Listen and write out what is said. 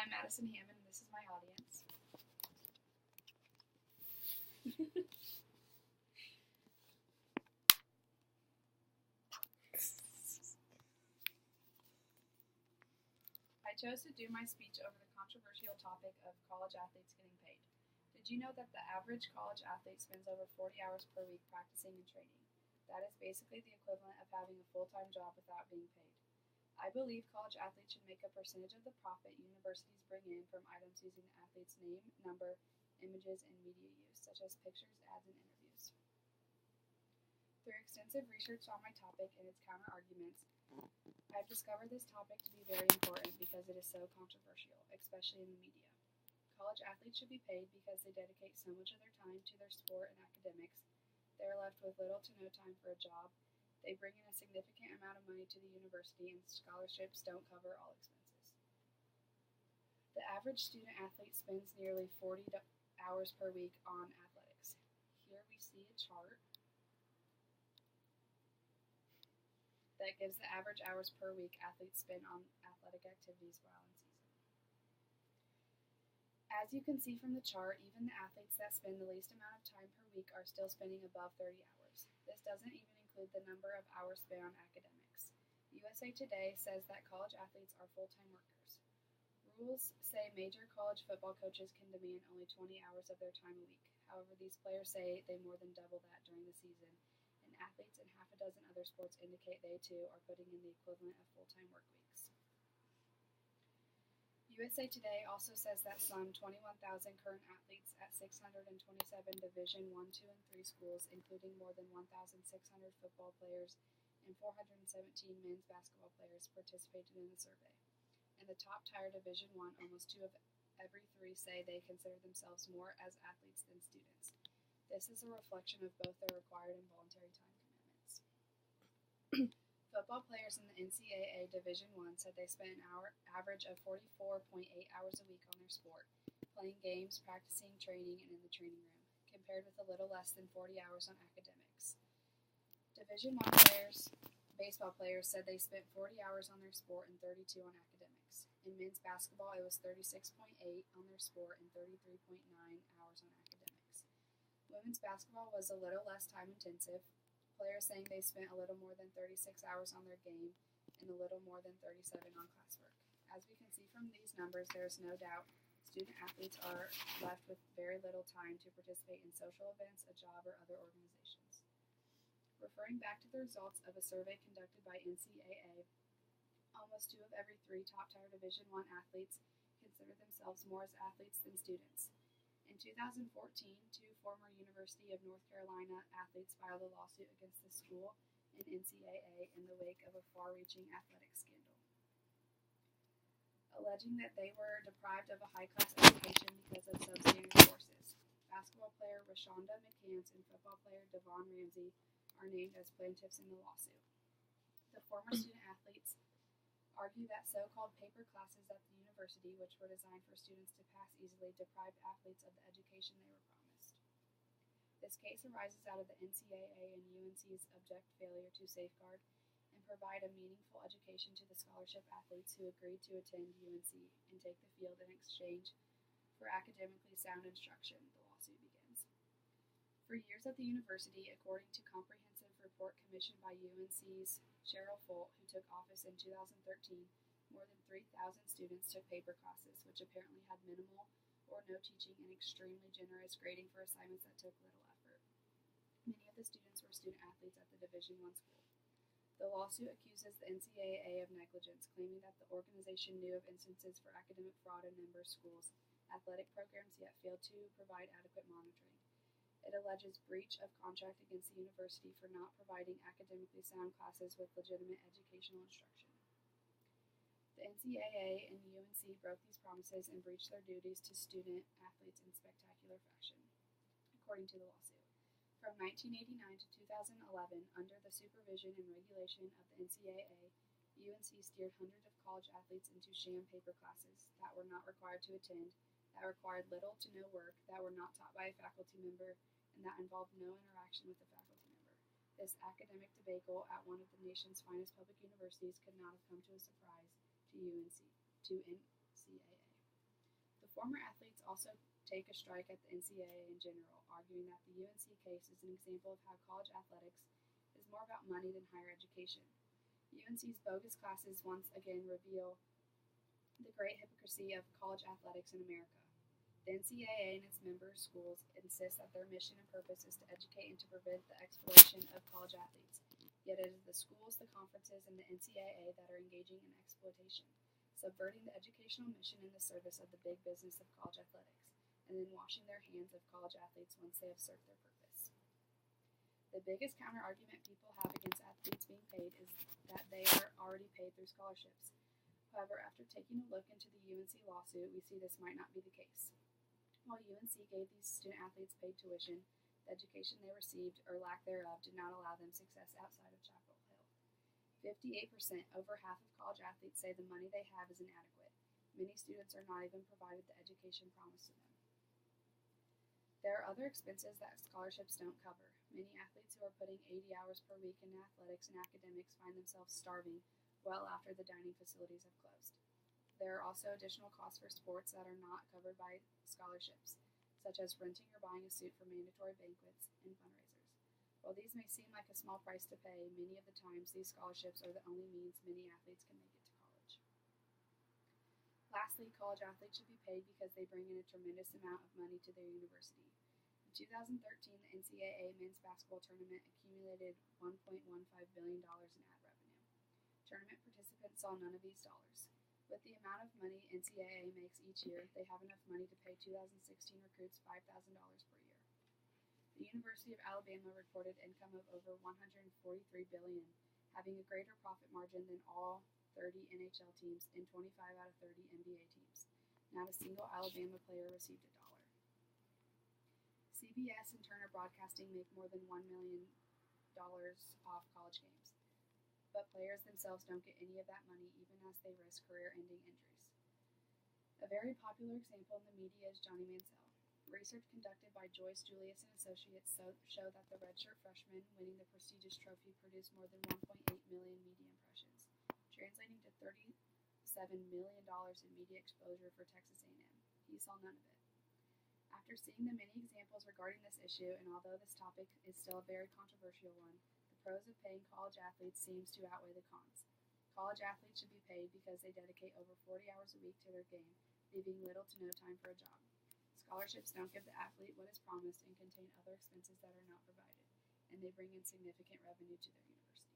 I'm Madison Hammond, and this is my audience. I chose to do my speech over the controversial topic of college athletes getting paid. Did you know that the average college athlete spends over 40 hours per week practicing and training? That is basically the equivalent of having a full-time job without being paid. I believe college athletes should make a percentage of the profit universities bring in from items using the athlete's name, number, images, and media use, such as pictures, ads, and interviews. Through extensive research on my topic and its counter-arguments, I have discovered this topic to be very important because it is so controversial, especially in the media. College athletes should be paid because they dedicate so much of their time to their sport and academics. They are left with little to no time for a job. They bring in a significant amount of money to the university, and scholarships don't cover all expenses. The average student athlete spends nearly 40 hours per week on athletics. Here we see a chart that gives the average hours per week athletes spend on athletic activities while in season. As you can see from the chart, even the athletes that spend the least amount of time per week are still spending above 30 hours. This doesn't even include the number of hours spent on academics. USA Today says that college athletes are full-time workers. Rules say major college football coaches can demand only 20 hours of their time a week. However, these players say they more than double that during the season, and athletes in half a dozen other sports indicate they too are putting in the equivalent of full-time work weeks. USA Today also says that some 21,000 current athletes at 627 Division I, II, and III schools, including more than 1,600 football players and 417 men's basketball players, participated in the survey. In the top-tier Division I, almost 2 of every 3 say they consider themselves more as athletes than students. This is a reflection of both their required and voluntary time commitments. Football players in the NCAA Division I said they spent an average of 44.8 hours a week on their sport, playing games, practicing, training, and in the training room, compared with a little less than 40 hours on academics. Division I baseball players said they spent 40 hours on their sport and 32 on academics. In men's basketball, it was 36.8 on their sport and 33.9 hours on academics. Women's basketball was a little less time-intensive, players saying they spent a little more than 36 hours on their game and a little more than 37 on classwork. As we can see from these numbers, there is no doubt student athletes are left with very little time to participate in social events, a job, or other organizations. Referring back to the results of a survey conducted by NCAA, almost 2 of every 3 top-tier Division I athletes consider themselves more as athletes than students. In 2014, 2 former University of North Carolina athletes filed a lawsuit against the school and NCAA in the wake of a far-reaching athletic scandal, alleging that they were deprived of a high-class education because of substandard courses. Basketball player Rashonda McCants and football player Devon Ramsey are named as plaintiffs in the lawsuit. The former student athletes argue that so-called paper classes at the university, which were designed for students to pass easily, deprived athletes of the education they were promised. This case arises out of the NCAA and UNC's abject failure to safeguard and provide a meaningful education to the scholarship athletes who agreed to attend UNC and take the field in exchange for academically sound instruction, the lawsuit begins. For years at the university, according to a comprehensive report commissioned by UNC's Cheryl Folt, who took office in 2013, more than 3,000 students took paper classes, which apparently had minimal or no teaching and extremely generous grading for assignments that took little effort. Many of the students were student athletes at the Division I school. The lawsuit accuses the NCAA of negligence, claiming that the organization knew of instances for academic fraud in member schools' athletic programs yet failed to provide adequate monitoring. It alleges breach of contract against the university for not providing academically sound classes with legitimate educational instruction. The NCAA and UNC broke these promises and breached their duties to student athletes in spectacular fashion, according to the lawsuit. From 1989 to 2011, under the supervision and regulation of the NCAA, UNC steered hundreds of college athletes into sham paper classes that were not required to attend, that required little to no work, that were not taught by a faculty member, and that involved no interaction with the faculty member. This academic debacle at one of the nation's finest public universities could not have come to a surprise to NCAA. Former athletes also take a strike at the NCAA in general, arguing that the UNC case is an example of how college athletics is more about money than higher education. UNC's bogus classes once again reveal the great hypocrisy of college athletics in America. The NCAA and its member schools insist that their mission and purpose is to educate and to prevent the exploitation of college athletes. Yet it is the schools, the conferences, and the NCAA that are engaging in exploitation, subverting the educational mission in the service of the big business of college athletics, and then washing their hands of college athletes once they have served their purpose. The biggest counter-argument people have against athletes being paid is that they are already paid through scholarships. However, after taking a look into the UNC lawsuit, we see this might not be the case. While UNC gave these student athletes paid tuition, the education they received, or lack thereof, did not allow them success outside of Chapel Hill. 58%, over half of college athletes, say the money they have is inadequate. Many students are not even provided the education promised to them. There are other expenses that scholarships don't cover. Many athletes who are putting 80 hours per week in athletics and academics find themselves starving well after the dining facilities have closed. There are also additional costs for sports that are not covered by scholarships, such as renting or buying a suit for mandatory banquets and fundraisers. While these may seem like a small price to pay, many of the times these scholarships are the only means many athletes can make it to college. Lastly, college athletes should be paid because they bring in a tremendous amount of money to their university. In 2013, the NCAA men's basketball tournament accumulated $1.15 billion in ad revenue. Tournament participants saw none of these dollars. With the amount of money NCAA makes each year, they have enough money to pay 2016 recruits $5,000 per year. The University of Alabama reported income of over $143 billion, having a greater profit margin than all 30 NHL teams and 25 out of 30 NBA teams. Not a single Alabama player received $1. CBS and Turner Broadcasting make more than $1 million off college games, but players themselves don't get any of that money even as they risk career-ending injuries. A very popular example in the media is Johnny Manziel. Research conducted by Joyce Julius and Associates show that the redshirt freshman winning the prestigious trophy produced more than 1.8 million media impressions, translating to $37 million in media exposure for Texas A&M. He saw none of it. After seeing the many examples regarding this issue, and although this topic is still a very controversial one, the pros of paying college athletes seems to outweigh the cons. College athletes should be paid because they dedicate over 40 hours a week to their game, leaving little to no time for a job. Scholarships don't give the athlete what is promised and contain other expenses that are not provided, and they bring in significant revenue to their university.